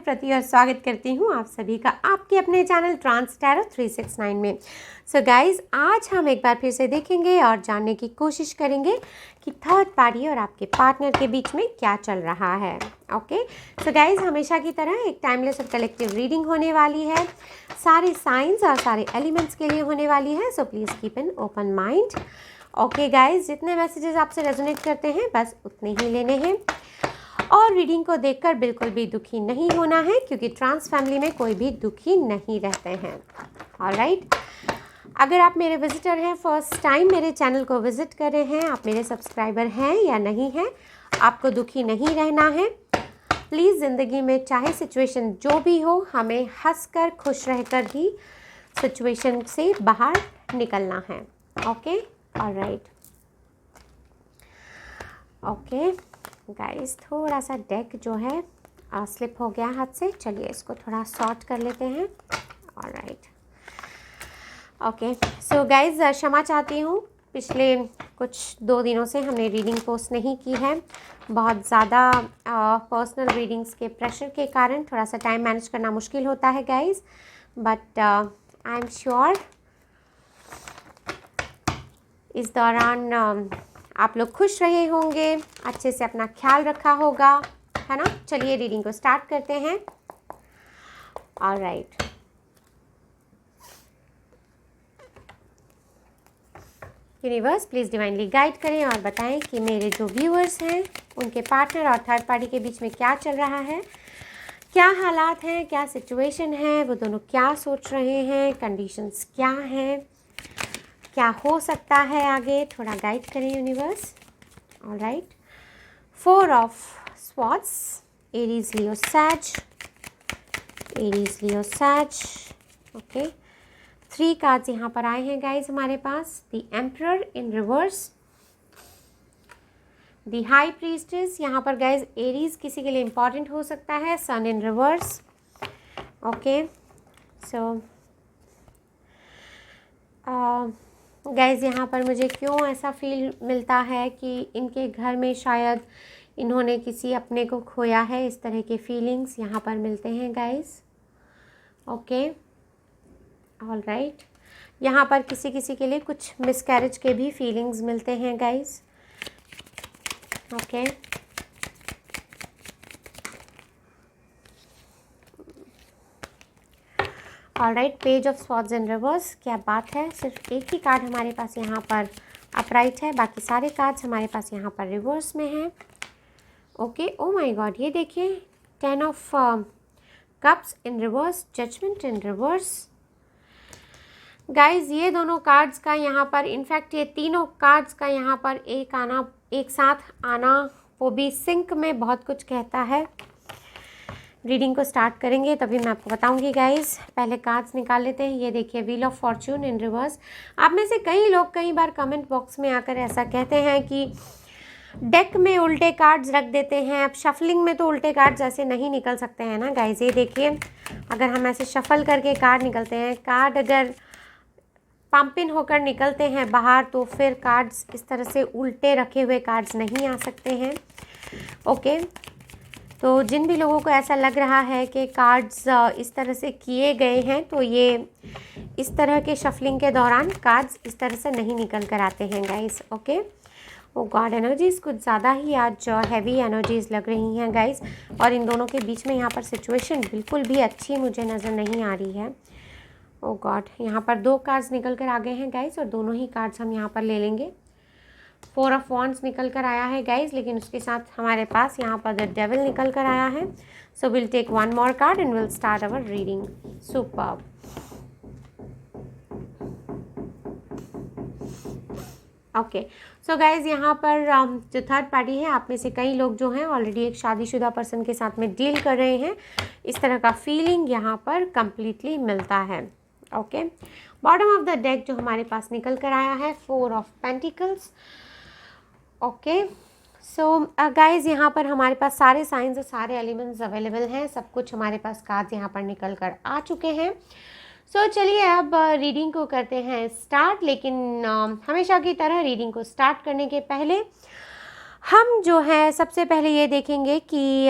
प्रति और स्वागत करती हूँ आप सभी का आपके अपने चैनल ट्रांस टैरो 369 में। सो गाइज़, आज हम एक बार फिर से देखेंगे और जानने की कोशिश करेंगे कि थर्ड पार्टी और आपके पार्टनर के बीच में क्या चल रहा है। ओके, सो गाइज़, हमेशा की तरह एक टाइमलेस और कलेक्टिव रीडिंग होने वाली है, सारे साइंस और सारे एलिमेंट्स के लिए होने वाली है। So please keep an open mind. Okay guys, जितने मैसेजेस आपसे रेजोनेट करते हैं बस उतने ही लेने हैं और रीडिंग को देखकर बिल्कुल भी दुखी नहीं होना है, क्योंकि ट्रांस फैमिली में कोई भी दुखी नहीं रहते हैं। ऑलराइट, अगर आप मेरे विजिटर हैं, फर्स्ट टाइम मेरे चैनल को विजिट कर रहे हैं, आप मेरे सब्सक्राइबर हैं या नहीं हैं, आपको दुखी नहीं रहना है। प्लीज़ ज़िंदगी में चाहे सिचुएशन जो भी हो, हमें हंसकर खुश रहकर ही सिचुएशन से बाहर निकलना है। Okay, alright. ओके गाइस, थोड़ा सा डेक जो है स्लिप हो गया हाथ से, चलिए इसको थोड़ा सॉर्ट कर लेते हैं। Alright, okay. सो गाइस, क्षमा चाहती हूँ, पिछले कुछ 2 दिनों से हमने रीडिंग पोस्ट नहीं की है। बहुत ज़्यादा पर्सनल रीडिंग्स के प्रेशर के कारण थोड़ा सा टाइम मैनेज करना मुश्किल होता है guys, but I am sure इस दौरान आप लोग खुश रहे होंगे, अच्छे से अपना ख्याल रखा होगा, है ना। चलिए रीडिंग को स्टार्ट करते हैं। Alright, universe please divinely guide करें और बताएं कि मेरे जो व्यूअर्स हैं उनके पार्टनर और थर्ड पार्टी के बीच में क्या चल रहा है, क्या हालात हैं, क्या सिचुएशन है, वो दोनों क्या सोच रहे हैं, कंडीशंस क्या हैं, क्या हो सकता है आगे, थोड़ा गाइड करें universe. Alright, 4 of swords, Aries Leo Sag, Aries Leo सैज। ओके, 3 कार्ड्स यहाँ पर आए हैं गाइज हमारे पास। The emperor in reverse, the high priestess, यहाँ पर गाइज एरीज किसी के लिए इम्पॉर्टेंट हो सकता है। सन इन रिवर्स। ओके, सो गाइज, यहाँ पर मुझे क्यों ऐसा फील मिलता है कि इनके घर में शायद इन्होंने किसी अपने को खोया है, इस तरह के फीलिंग्स यहाँ पर मिलते हैं गाइज। ओके, ऑलराइट, यहाँ पर किसी किसी के लिए कुछ मिसकैरेज के भी फीलिंग्स मिलते हैं guys. Okay, alright, page of swords in reverse, क्या बात है। सिर्फ एक ही कार्ड हमारे पास यहाँ पर अपराइट है, बाकी सारे कार्ड्स हमारे पास यहाँ पर रिवर्स में हैं। ओके, ओ माय गॉड, ये देखिए, 10 of cups in reverse, judgement in reverse. Guys, ये दोनों कार्ड्स का यहाँ पर, इनफैक्ट ये तीनों कार्ड्स का यहाँ पर एक साथ आना, वो भी सिंक में, बहुत कुछ कहता है। रीडिंग को स्टार्ट करेंगे तभी मैं आपको बताऊंगी गाइज। पहले कार्ड्स निकाल लेते हैं। ये देखिए, wheel of Fortune in reverse. आप में से कई लोग कई बार कमेंट बॉक्स में आकर ऐसा कहते हैं कि डेक में उल्टे कार्ड्स रख देते हैं। अब शफलिंग में तो उल्टे कार्ड्स ऐसे नहीं निकल सकते हैं ना गाइज। ये देखिए, अगर हम ऐसे शफल करके कार्ड निकलते हैं, कार्ड अगर पंपिन होकर निकलते हैं बाहर, तो फिर कार्ड्स इस तरह से उल्टे रखे हुए कार्ड्स नहीं आ सकते हैं। ओके, तो जिन भी लोगों को ऐसा लग रहा है कि कार्ड्स इस तरह से किए गए हैं, तो ये इस तरह के शफलिंग के दौरान कार्ड्स इस तरह से नहीं निकल कर आते हैं गाइस। ओके, ओ गॉड, एनर्जीज़ कुछ ज़्यादा ही आज हैवी एनर्जीज़ लग रही हैं गाइस, और इन दोनों के बीच में यहाँ पर सिचुएशन बिल्कुल भी अच्छी मुझे नज़र नहीं आ रही है। ओ गॉड, यहाँ पर 2 कार्ड्स निकल कर आ गए हैं गाइस, और दोनों ही कार्ड्स हम यहाँ पर ले लेंगे। 4 ऑफ वॉन्ड्स निकल कर आया है गाइज, लेकिन उसके साथ हमारे पास यहाँ पर द डेविल निकल कर आया है। So will take 1 more card and will start our reading. Superb. Okay, so guys, यहाँ पर जो थर्ड पार्टी है, आप में से कई लोग जो हैं ऑलरेडी एक शादीशुदा पर्सन के साथ में डील कर रहे हैं। इस तरह का फीलिंग यहाँ पर कंप्लीटली मिलता है। Okay, bottom of the deck जो हमारे पास निकल कर आया है, 4 of pentacles. Okay, so guys, यहाँ पर हमारे पास सारे साइंस और सारे एलिमेंट्स अवेलेबल हैं। सब कुछ हमारे पास कार्ड्स यहाँ पर निकल कर आ चुके हैं। सो चलिए अब रीडिंग को करते हैं स्टार्ट। लेकिन हमेशा की तरह रीडिंग को स्टार्ट करने के पहले हम जो है सबसे पहले ये देखेंगे कि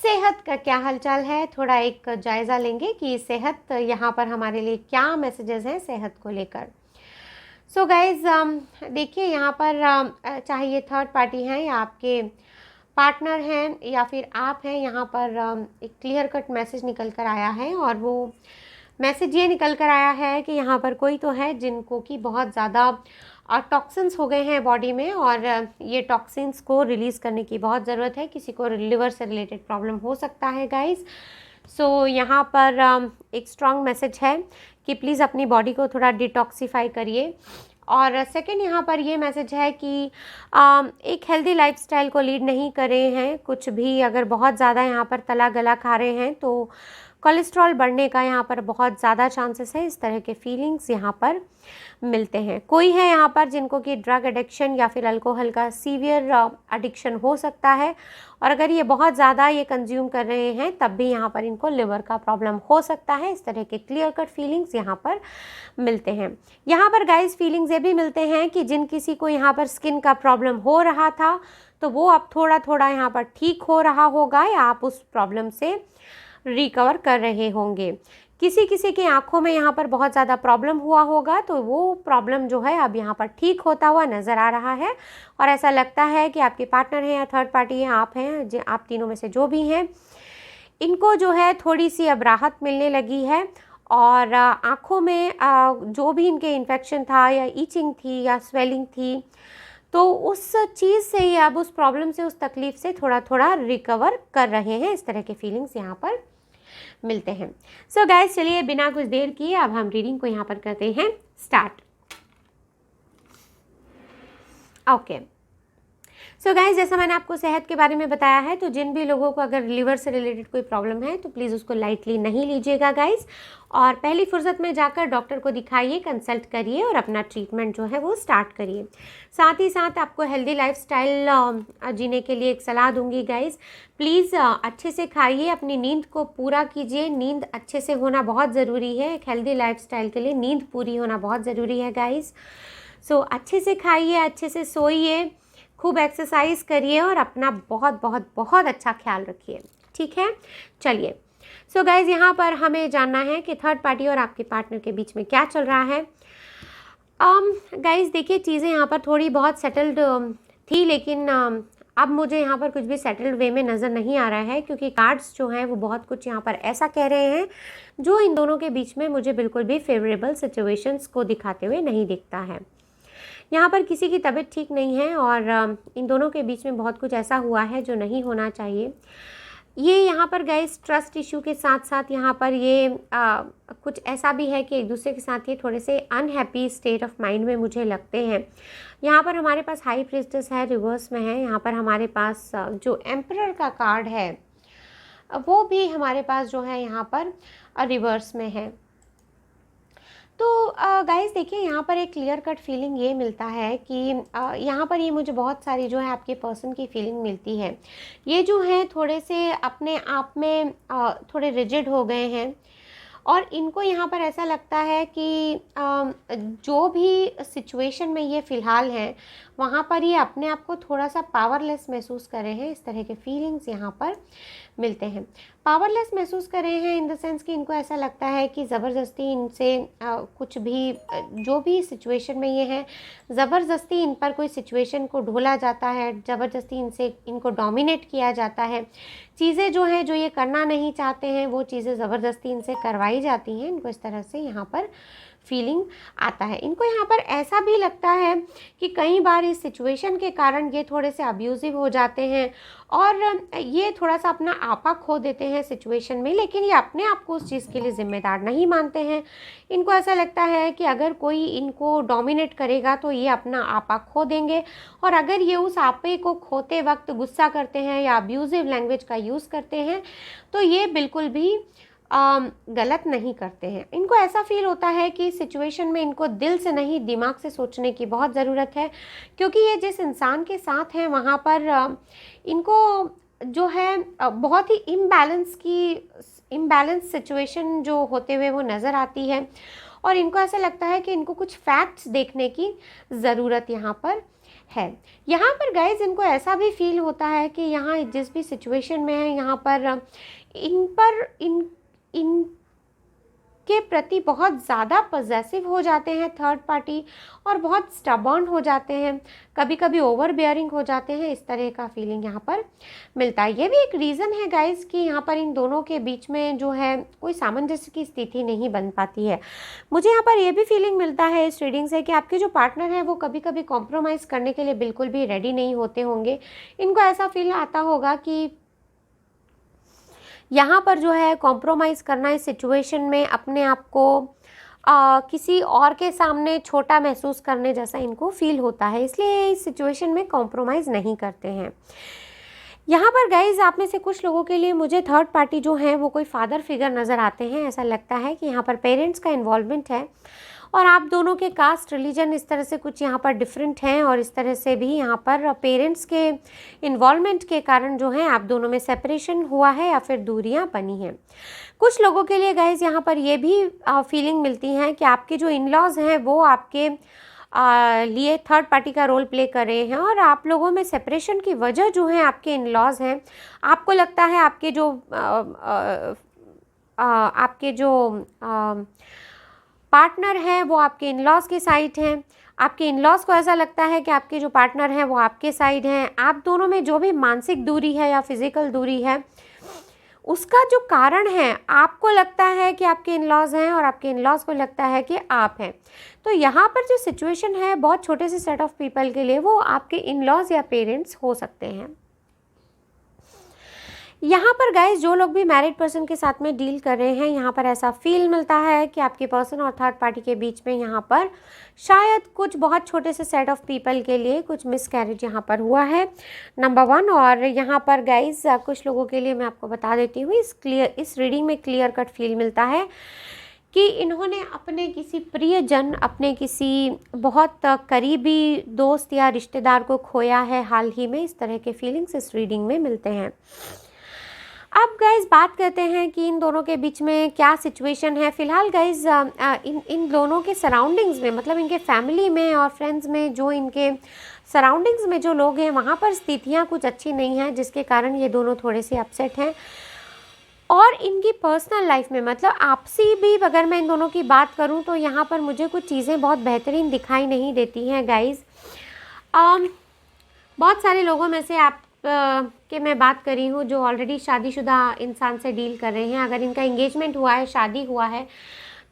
सेहत का क्या हालचाल है, थोड़ा एक जायज़ा लेंगे कि सेहत यहाँ पर हमारे लिए क्या मैसेजेस हैं सेहत को लेकर। सो गाइज़ देखिए यहाँ पर चाहे ये थर्ड पार्टी हैं या आपके पार्टनर हैं या फिर आप हैं, यहाँ पर एक क्लियर कट मैसेज निकल कर आया है और वो मैसेज ये निकल कर आया है कि यहाँ पर कोई तो है जिनको कि बहुत ज़्यादा टॉक्सिन्स हो गए हैं बॉडी में और ये टॉक्सिन्स को रिलीज़ करने की बहुत ज़रूरत है। किसी को लिवर से रिलेटेड प्रॉब्लम हो सकता है गाइस। सो यहाँ पर एक स्ट्रॉन्ग मैसेज है कि प्लीज़ अपनी बॉडी को थोड़ा डिटॉक्सीफाई करिए। और सेकंड यहाँ पर ये मैसेज है कि एक हेल्दी लाइफस्टाइल को लीड नहीं कर रहे हैं कुछ भी। अगर बहुत ज़्यादा यहाँ पर तला गला खा रहे हैं तो कोलेस्ट्रॉल बढ़ने का यहाँ पर बहुत ज़्यादा चांसेस है। इस तरह के फीलिंग्स यहाँ पर मिलते हैं। कोई है यहाँ पर जिनको कि ड्रग एडिक्शन या फिर अल्कोहल का सीवियर एडिक्शन हो सकता है और अगर ये बहुत ज़्यादा ये कंज्यूम कर रहे हैं तब भी यहाँ पर इनको लिवर का प्रॉब्लम हो सकता है। इस तरह के क्लियर कट फीलिंग्स यहाँ पर मिलते हैं। यहाँ पर गाइस फीलिंग्स ये भी मिलते हैं कि जिन किसी को यहाँ पर स्किन का प्रॉब्लम हो रहा था तो वो अब थोड़ा थोड़ा यहाँ पर ठीक हो रहा होगा या आप उस प्रॉब्लम से रिकवर कर रहे होंगे। किसी किसी की आंखों में यहाँ पर बहुत ज़्यादा प्रॉब्लम हुआ होगा तो वो प्रॉब्लम जो है अब यहाँ पर ठीक होता हुआ नज़र आ रहा है और ऐसा लगता है कि आपके पार्टनर हैं या थर्ड पार्टी हैं, आप हैं, आप तीनों में से जो भी हैं, इनको जो है थोड़ी सी अब राहत मिलने लगी है और आँखों में जो भी इनके इन्फेक्शन था या ईचिंग थी या स्वेलिंग थी तो उस चीज़ से ही अब उस प्रॉब्लम से, उस तकलीफ़ से थोड़ा थोड़ा रिकवर कर रहे हैं। इस तरह के फीलिंग्स यहाँ पर मिलते हैं। सो गाइस चलिए बिना कुछ देर किए अब हम रीडिंग को यहाँ पर करते हैं स्टार्ट। ओके सो गाइस जैसा मैंने आपको सेहत के बारे में बताया है तो जिन भी लोगों को अगर लिवर से रिलेटेड कोई प्रॉब्लम है तो प्लीज़ उसको लाइटली नहीं लीजिएगा गाइस और पहली फुर्सत में जाकर डॉक्टर को दिखाइए, कंसल्ट करिए और अपना ट्रीटमेंट जो है वो स्टार्ट करिए। साथ ही साथ आपको हेल्दी लाइफस्टाइल जीने के लिए एक सलाह दूंगी गाइस। प्लीज़ अच्छे से खाइए, अपनी नींद को पूरा कीजिए। नींद अच्छे से होना बहुत ज़रूरी है। एक हेल्दी लाइफस्टाइल के लिए नींद पूरी होना बहुत ज़रूरी है गाइस। सो अच्छे से खाइए, अच्छे से सोइए, खूब एक्सरसाइज करिए और अपना बहुत बहुत बहुत अच्छा ख्याल रखिए, ठीक है। चलिए सो गाइज यहाँ पर हमें जानना है कि थर्ड पार्टी और आपके पार्टनर के बीच में क्या चल रहा है। गाइज देखिए चीज़ें यहाँ पर थोड़ी बहुत सेटल्ड थी लेकिन अब मुझे यहाँ पर कुछ भी सेटल्ड वे में नज़र नहीं आ रहा है क्योंकि कार्ड्स जो हैं वो बहुत कुछ यहाँ पर ऐसा कह रहे हैं जो इन दोनों के बीच में मुझे बिल्कुल भी फेवरेबल सिचुएशंस को दिखाते हुए नहीं दिखता है। यहाँ पर किसी की तबीयत ठीक नहीं है और इन दोनों के बीच में बहुत कुछ ऐसा हुआ है जो नहीं होना चाहिए। ये यहाँ पर गाइस ट्रस्ट इशू के साथ साथ यहाँ पर ये कुछ ऐसा भी है कि एक दूसरे के साथ ये थोड़े से अनहैप्पी स्टेट ऑफ माइंड में मुझे लगते हैं। यहाँ पर हमारे पास हाई प्रीस्टेस है, रिवर्स में है। यहाँ पर हमारे पास जो एम्परर का कार्ड है वो भी हमारे पास जो है यहाँ पर रिवर्स में है। तो गाइस देखिए यहाँ पर एक क्लियर कट फीलिंग ये मिलता है कि यहाँ पर ये मुझे बहुत सारी जो है आपके पर्सन की फीलिंग मिलती है। ये जो है थोड़े से अपने आप में थोड़े रिजिड हो गए हैं और इनको यहाँ पर ऐसा लगता है कि जो भी सिचुएशन में ये फ़िलहाल हैं वहाँ पर ये अपने आप को थोड़ा सा पावरलेस महसूस कर रहे हैं। इस तरह के फीलिंग्स यहाँ पर मिलते हैं। पावरलेस महसूस कर रहे हैं इन द सेंस कि इनको ऐसा लगता है कि ज़बरदस्ती इनसे कुछ भी जो भी सिचुएशन में ये हैं ज़बरदस्ती इन पर कोई सिचुएशन को ढोला जाता है, ज़बरदस्ती इनको डोमिनेट किया जाता है। चीज़ें जो हैं जो ये करना नहीं चाहते हैं वो चीज़ें ज़बरदस्ती इनसे करवाई जाती हैं। इनको इस तरह से यहाँ पर फीलिंग आता है। इनको यहाँ पर ऐसा भी लगता है कि कई बार इस सिचुएशन के कारण ये थोड़े से अब्यूज़िव हो जाते हैं और ये थोड़ा सा अपना आपा खो देते हैं सिचुएशन में, लेकिन ये अपने आप को उस चीज़ के लिए ज़िम्मेदार नहीं मानते हैं। इनको ऐसा लगता है कि अगर कोई इनको डोमिनेट करेगा तो ये अपना आपा खो देंगे और अगर ये उस आपे को खोते वक्त गुस्सा करते हैं या अब्यूज़िव लैंग्वेज का यूज़ करते हैं तो ये बिल्कुल भी गलत नहीं करते हैं। इनको ऐसा फील होता है कि सिचुएशन में इनको दिल से नहीं दिमाग से सोचने की बहुत ज़रूरत है क्योंकि ये जिस इंसान के साथ हैं वहाँ पर इनको जो है बहुत ही इम्बैलेंस सिचुएशन जो होते हुए वो नज़र आती है और इनको ऐसा लगता है कि इनको कुछ फैक्ट्स देखने की ज़रूरत यहाँ पर है। यहाँ पर गाइज इनको ऐसा भी फील होता है कि यहाँ जिस भी सिचुएशन में है यहाँ पर इन के प्रति बहुत ज़्यादा पॉजेसिव हो जाते हैं थर्ड पार्टी, और बहुत स्टबर्न हो जाते हैं, कभी कभी ओवर बेयरिंग हो जाते हैं। इस तरह का फीलिंग यहाँ पर मिलता है। ये भी एक रीज़न है गाइज कि यहाँ पर इन दोनों के बीच में जो है कोई सामंजस्य की स्थिति नहीं बन पाती है। मुझे यहाँ पर ये भी फीलिंग मिलता है इस रीडिंग से कि आपके जो पार्टनर हैं वो कभी कभी कॉम्प्रोमाइज़ करने के लिए बिल्कुल भी रेडी नहीं होते होंगे। इनको ऐसा फील आता होगा कि यहाँ पर जो है कॉम्प्रोमाइज़ करना इस सिचुएशन में अपने आप को किसी और के सामने छोटा महसूस करने जैसा इनको फील होता है, इसलिए इस सिचुएशन में कॉम्प्रोमाइज़ नहीं करते हैं। यहाँ पर गाइज आप में से कुछ लोगों के लिए मुझे थर्ड पार्टी जो है वो कोई फादर फिगर नज़र आते हैं। ऐसा लगता है कि यहाँ पर पेरेंट्स का इन्वॉल्वमेंट है, और आप दोनों के कास्ट रिलीजन इस तरह से कुछ यहाँ पर डिफरेंट हैं, और इस तरह से भी यहाँ पर पेरेंट्स के इन्वॉल्वमेंट के कारण जो है आप दोनों में सेपरेशन हुआ है या फिर दूरियाँ बनी हैं। कुछ लोगों के लिए गाइज यहाँ पर ये भी फीलिंग मिलती है कि आपके जो इन लॉज हैं वो आपके लिए थर्ड पार्टी का रोल प्ले कर रहे हैं, और आप लोगों में सेपरेशन की वजह जो है आपके इन लॉज हैं। आपको लगता है आपके जो पार्टनर हैं वो आपके इन लॉज के साइड हैं, आपके इन लॉज को ऐसा लगता है कि आपके जो पार्टनर हैं वो आपके साइड हैं। आप दोनों में जो भी मानसिक दूरी है या फिजिकल दूरी है उसका जो कारण है, आपको लगता है कि आपके इन लॉज हैं और आपके इन लॉज को लगता है कि आप हैं। तो यहाँ पर जो सिचुएशन है बहुत छोटे से सेट ऑफ पीपल के लिए वो आपके इन लॉज या पेरेंट्स हो सकते हैं। यहाँ पर गाइस जो लोग भी मैरिड पर्सन के साथ में डील कर रहे हैं, यहाँ पर ऐसा फील मिलता है कि आपके पर्सन और थर्ड पार्टी के बीच में यहाँ पर शायद कुछ बहुत छोटे से सेट ऑफ पीपल के लिए कुछ मिसकैरेज यहाँ पर हुआ है, नंबर 1। और यहाँ पर गाइस कुछ लोगों के लिए मैं आपको बता देती हूँ, इस रीडिंग में क्लियर कट फील मिलता है कि इन्होंने अपने किसी प्रियजन, अपने किसी बहुत करीबी दोस्त या रिश्तेदार को खोया है हाल ही में। इस तरह के फीलिंग्स इस रीडिंग में मिलते हैं। अब गाइज बात करते हैं कि इन दोनों के बीच में क्या सिचुएशन है। फ़िलहाल गाइज इन दोनों के सराउंडिंग्स में, मतलब इनके फैमिली में और फ्रेंड्स में, जो इनके सराउंडिंग्स में जो लोग हैं वहाँ पर स्थितियाँ कुछ अच्छी नहीं हैं, जिसके कारण ये दोनों थोड़े से अपसेट हैं। और इनकी पर्सनल लाइफ में, मतलब आपसी भी अगर मैं इन दोनों की बात करूँ तो यहाँ पर मुझे कुछ चीज़ें बहुत बेहतरीन दिखाई नहीं देती हैं गाइज। बहुत सारे लोगों में से आप कि मैं बात कर रही हूँ जो ऑलरेडी शादीशुदा इंसान से डील कर रहे हैं। अगर इनका एंगेजमेंट हुआ है, शादी हुआ है,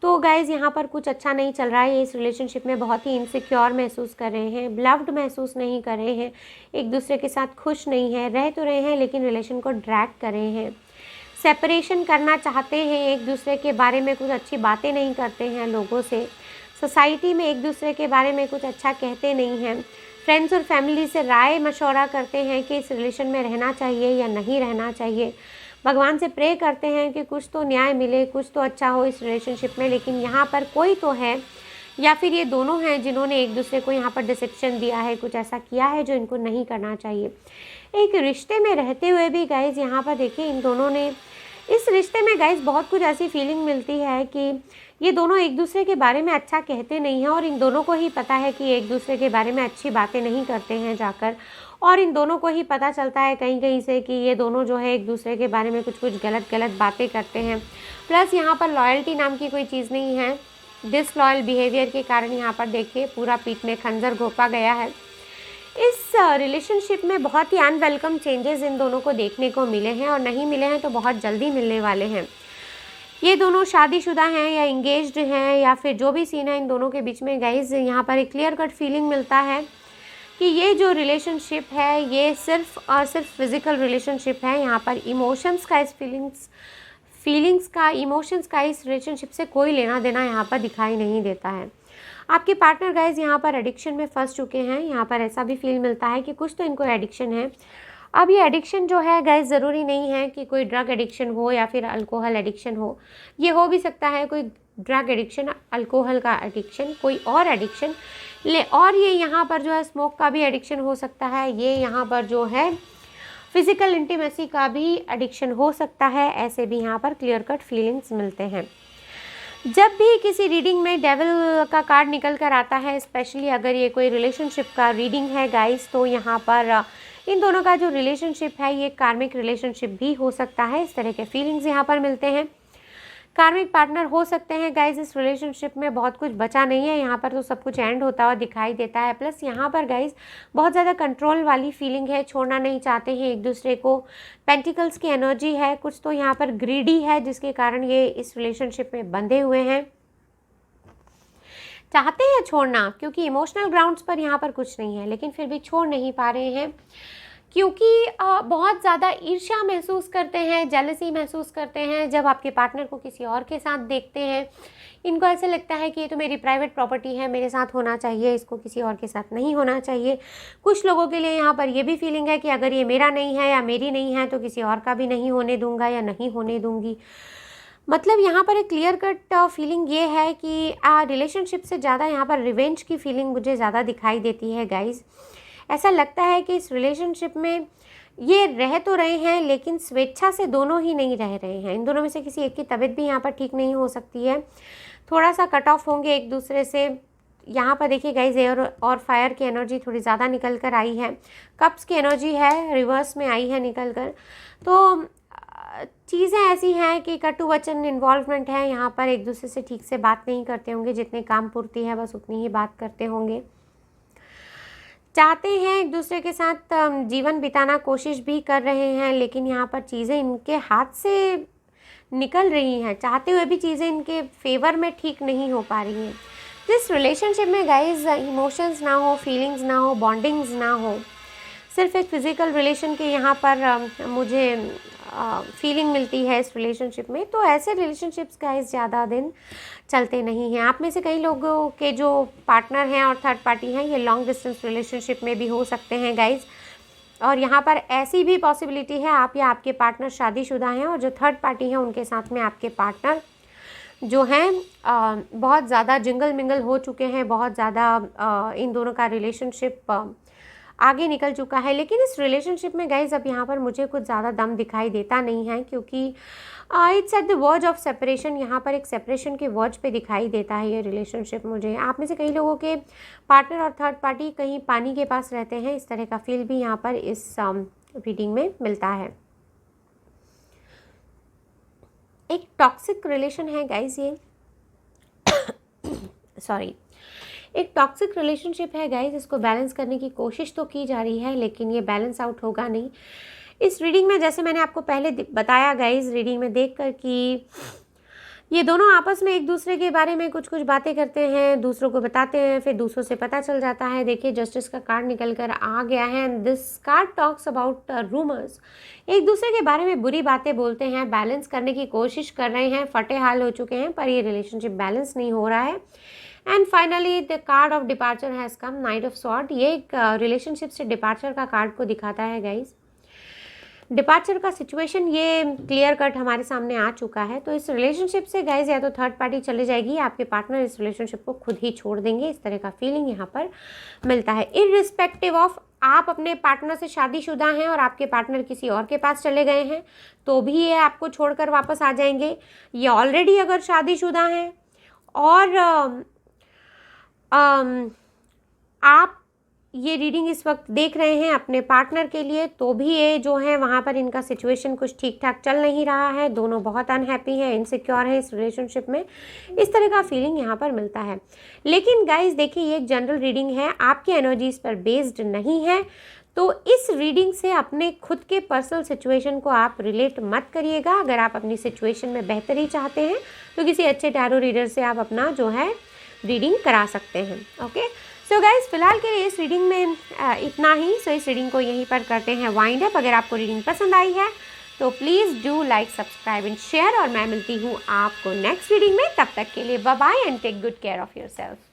तो गाइज़ यहाँ पर कुछ अच्छा नहीं चल रहा है। ये इस रिलेशनशिप में बहुत ही इनसिक्योर महसूस कर रहे हैं, लव्ड महसूस नहीं कर रहे हैं, एक दूसरे के साथ खुश नहीं है, रह तो रहे हैं लेकिन रिलेशन को ड्रैग कर रहे हैं, सेपरेशन करना चाहते हैं, एक दूसरे के बारे में कुछ अच्छी बातें नहीं करते हैं लोगों से, सोसाइटी में एक दूसरे के बारे में कुछ अच्छा कहते नहीं हैं, फ्रेंड्स और फैमिली से राय मशवरा करते हैं कि इस रिलेशन में रहना चाहिए या नहीं रहना चाहिए, भगवान से प्रे करते हैं कि कुछ तो न्याय मिले, कुछ तो अच्छा हो इस रिलेशनशिप में। लेकिन यहाँ पर कोई तो है, या फिर ये दोनों हैं जिन्होंने एक दूसरे को यहाँ पर डिसेप्शन दिया है, कुछ ऐसा किया है जो इनको नहीं करना चाहिए। एक रिश्ते में रहते हुए भी गाइज़ यहाँ पर देखिए इन दोनों ने, इस रिश्ते में गाइज़ बहुत कुछ ऐसी फीलिंग मिलती है कि ये दोनों एक दूसरे के बारे में अच्छा कहते नहीं हैं, और इन दोनों को ही पता है कि एक दूसरे के बारे में अच्छी बातें नहीं करते हैं जाकर, और इन दोनों को ही पता चलता है कहीं कहीं से कि ये दोनों जो है एक दूसरे के बारे में कुछ गलत बातें करते हैं। प्लस यहाँ पर लॉयल्टी नाम की कोई चीज़ नहीं है। डिसलॉयल बिहेवियर के कारण यहाँ पर देखिए पूरा पीठ में खंजर घोंपा गया है। इस रिलेशनशिप में बहुत ही अनवेलकम चेंजेस इन दोनों को देखने को मिले हैं, और नहीं मिले हैं तो बहुत जल्दी मिलने वाले हैं। ये दोनों शादीशुदा हैं या इंगेज्ड हैं, या फिर जो भी सीन है इन दोनों के बीच में गाइज यहाँ पर एक क्लियर कट फीलिंग मिलता है कि ये जो रिलेशनशिप है ये सिर्फ और सिर्फ फिज़िकल रिलेशनशिप है। यहाँ पर इमोशंस का इमोशंस का इस रिलेशनशिप से कोई लेना देना यहाँ पर दिखाई नहीं देता है। आपके पार्टनर गाइज यहाँ पर एडिक्शन में फंस चुके हैं। यहाँ पर ऐसा भी फील मिलता है कि कुछ तो इनको एडिक्शन है। अब ये एडिक्शन जो है गाइस ज़रूरी नहीं है कि कोई ड्रग एडिक्शन हो या फिर अल्कोहल एडिक्शन हो, ये हो भी सकता है कोई ड्रग एडिक्शन, अल्कोहल का एडिक्शन, कोई और एडिक्शन और ये यहाँ पर जो है स्मोक का भी एडिक्शन हो सकता है, ये यहाँ पर जो है फिज़िकल इंटीमेसी का भी एडिक्शन हो सकता है। ऐसे भी यहाँ पर क्लियर कट फीलिंग्स मिलते हैं। जब भी किसी रीडिंग में डेविल का कार्ड निकल कर आता है, स्पेशली अगर ये कोई रिलेशनशिप का रीडिंग है गाइस, तो यहाँ पर इन दोनों का जो रिलेशनशिप है ये कार्मिक रिलेशनशिप भी हो सकता है। इस तरह के फीलिंग्स यहाँ पर मिलते हैं। कार्मिक पार्टनर हो सकते हैं गाइज। इस रिलेशनशिप में बहुत कुछ बचा नहीं है, यहाँ पर तो सब कुछ एंड होता हुआ दिखाई देता है। प्लस यहाँ पर गाइज बहुत ज़्यादा कंट्रोल वाली फीलिंग है, छोड़ना नहीं चाहते हैं एक दूसरे को। पेंटिकल्स की एनर्जी है, कुछ तो यहाँ पर ग्रीडी है जिसके कारण ये इस रिलेशनशिप में बंधे हुए हैं, चाहते हैं छोड़ना, क्योंकि इमोशनल ग्राउंड्स पर यहाँ पर कुछ नहीं है, लेकिन फिर भी छोड़ नहीं पा रहे हैं क्योंकि बहुत ज़्यादा ईर्ष्या महसूस करते हैं, जेलसी महसूस करते हैं जब आपके पार्टनर को किसी और के साथ देखते हैं। इनको ऐसे लगता है कि ये तो मेरी प्राइवेट प्रॉपर्टी है, मेरे साथ होना चाहिए, इसको किसी और के साथ नहीं होना चाहिए। कुछ लोगों के लिए यहाँ पर ये भी फीलिंग है कि अगर ये मेरा नहीं है या मेरी नहीं है तो किसी और का भी नहीं होने दूंगा या नहीं होने दूंगी। मतलब यहाँ पर एक क्लियर कट फीलिंग ये है कि रिलेशनशिप से ज़्यादा यहाँ पर रिवेंज की फीलिंग मुझे ज़्यादा दिखाई देती है गाइज़। ऐसा लगता है कि इस रिलेशनशिप में ये रह तो रहे हैं लेकिन स्वेच्छा से दोनों ही नहीं रह रहे हैं। इन दोनों में से किसी एक की तबीयत भी यहाँ पर ठीक नहीं हो सकती है, थोड़ा सा कट ऑफ होंगे एक दूसरे से। यहाँ पर देखिए गाइस, एयर और फायर की एनर्जी थोड़ी ज़्यादा निकल कर आई है, कप्स की एनर्जी है रिवर्स में आई है निकल कर। तो चीज़ें ऐसी हैं कि कटु वचन इन्वॉल्वमेंट है यहाँ पर, एक दूसरे से ठीक से बात नहीं करते होंगे, जितने काम पूर्ति है बस उतनी ही बात करते होंगे। चाहते हैं एक दूसरे के साथ जीवन बिताना, कोशिश भी कर रहे हैं, लेकिन यहाँ पर चीज़ें इनके हाथ से निकल रही हैं, चाहते हुए भी चीज़ें इनके फेवर में ठीक नहीं हो पा रही हैं। जिस रिलेशनशिप में गाइज इमोशंस ना हो, फीलिंग्स ना हो, बॉन्डिंग्स ना हो, सिर्फ एक फिज़िकल रिलेशन के यहाँ पर मुझे फीलिंग मिलती है इस रिलेशनशिप में, तो ऐसे रिलेशनशिप्स गाइस ज़्यादा दिन चलते नहीं हैं। आप में से कई लोगों के जो पार्टनर हैं और थर्ड पार्टी हैं, ये लॉन्ग डिस्टेंस रिलेशनशिप में भी हो सकते हैं गाइस। और यहाँ पर ऐसी भी पॉसिबिलिटी है आप या आपके पार्टनर शादीशुदा हैं और जो थर्ड पार्टी हैं उनके साथ में आपके पार्टनर जो हैं बहुत ज़्यादा जिंगल मिंगल हो चुके हैं, बहुत ज़्यादा इन दोनों का रिलेशनशिप आगे निकल चुका है। लेकिन इस रिलेशनशिप में गाइज अब यहाँ पर मुझे कुछ ज़्यादा दम दिखाई देता नहीं है, क्योंकि it's at the verge of separation. यहाँ पर एक सेपरेशन के वर्ज पे दिखाई देता है ये रिलेशनशिप मुझे। आप में से कई लोगों के पार्टनर और थर्ड पार्टी कहीं पानी के पास रहते हैं, इस तरह का फील भी यहाँ पर इस रीडिंग में मिलता है। एक टॉक्सिक रिलेशन है गाइज ये सॉरी एक टॉक्सिक रिलेशनशिप है गाइज। इसको बैलेंस करने की कोशिश तो की जा रही है, लेकिन ये बैलेंस आउट होगा नहीं इस रीडिंग में। जैसे मैंने आपको पहले बताया गाइज रीडिंग में देखकर कि ये दोनों आपस में एक दूसरे के बारे में कुछ कुछ बातें करते हैं, दूसरों को बताते हैं, फिर दूसरों से पता चल जाता है। देखिए जस्टिस का कार्ड निकल कर आ गया है and this card talks about rumours. एक दूसरे के बारे में बुरी बातें बोलते हैं, बैलेंस करने की कोशिश कर रहे हैं, फटे हाल हो चुके हैं, पर ये रिलेशनशिप बैलेंस नहीं हो रहा है। And finally the card of departure has come, night of sword. ये एक रिलेशनशिप से डिपार्चर का कार्ड को दिखाता है गाइज। डिपार्चर का सिचुएशन ये क्लियर कट हमारे सामने आ चुका है। तो इस रिलेशनशिप से गाइज या तो थर्ड पार्टी चले जाएगी, आपके पार्टनर इस रिलेशनशिप को खुद ही छोड़ देंगे, इस तरह का फीलिंग यहाँ पर मिलता है। इररिस्पेक्टिव ऑफ आप अपने पार्टनर से शादीशुदा हैं और आपके पार्टनर किसी और के पास चले गए हैं तो भी ये आपको छोड़कर वापस आ जाएंगे। ये ऑलरेडी अगर शादीशुदा हैं और आप ये रीडिंग इस वक्त देख रहे हैं अपने पार्टनर के लिए, तो भी ये जो है वहाँ पर इनका सिचुएशन कुछ ठीक ठाक चल नहीं रहा है। दोनों बहुत अनहैप्पी हैं, इनसिक्योर हैं इस रिलेशनशिप में, इस तरह का फीलिंग यहाँ पर मिलता है। लेकिन गाइज देखिए ये एक जनरल रीडिंग है, आपकी एनर्जीज पर बेस्ड नहीं है, तो इस रीडिंग से अपने खुद के पर्सनल सिचुएशन को आप रिलेट मत करिएगा। अगर आप अपनी सिचुएशन में बेहतरी चाहते हैं तो किसी अच्छे टैरो रीडर से आप अपना जो है रीडिंग करा सकते हैं। ओके सो गाइज फिलहाल के लिए इस रीडिंग में इतना ही। सो इस रीडिंग को यहीं पर करते हैं वाइंड अप। अगर आपको रीडिंग पसंद आई है तो please do like, subscribe and share, और मैं मिलती हूँ आपको नेक्स्ट रीडिंग में। तब तक के लिए bye bye and take good care of yourself.